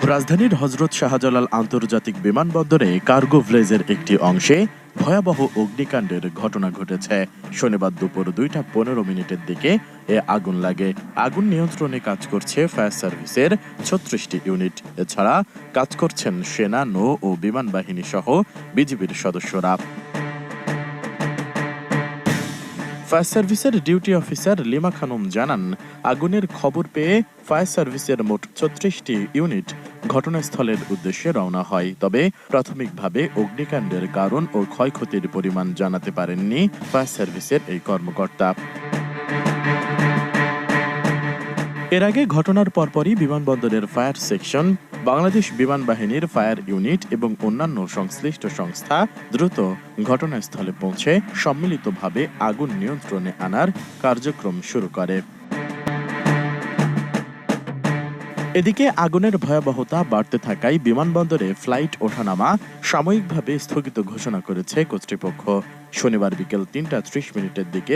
রাজধানীর হজরত শাহজালাল আন্তর্জাতিক বিমানবন্দরে কার্গো ভ্লেজের একটি অংশে ভয়াবহ অগ্নিকাণ্ডের ঘটনা ঘটেছে। শনিবার দুপুর 2:15 দিকে আগুন লাগে। আগুন নিয়ন্ত্রণে কাজ করছে ফায়ার সার্ভিসের 36টি ইউনিট। এছাড়া কাজ করছেন সেনা, নৌ ও বিমান বাহিনী সহ বিজিবির সদস্যরা। ফায়ার সার্ভিসের ডিউটি অফিসার লিমা খানম জানান, আগুনের খবর পেয়ে ফায়ার সার্ভিসের মোট 36টি ইউনিট ঘটনাস্থলের উদ্দেশ্যে রওনা হয়। তবে প্রাথমিকভাবে অগ্নিকাণ্ডের কারণ ও ক্ষয়ক্ষতির পরিমাণ জানাতে পারেননি ফায়ার সার্ভিসের এই কর্মকর্তা। এর আগে ঘটনার পরপরই বিমানবন্দরের ফায়ার সেকশন, বাংলাদেশ বিমান বাহিনীর ফায়ার ইউনিট এবং অন্যান্য সংশ্লিষ্ট সংস্থা দ্রুত ঘটনাস্থলে পৌঁছে সম্মিলিতভাবে আগুন নিয়ন্ত্রণে আনার কার্যক্রম শুরু করে। এদিকে আগুনের ভয়াবহতা বাড়তে থাকায় বিমানবন্দরে ফ্লাইট ওঠানামা সাময়িকভাবে স্থগিত ঘোষণা করেছে কর্তৃপক্ষ। শনিবার বিকেল 3:30 দিকে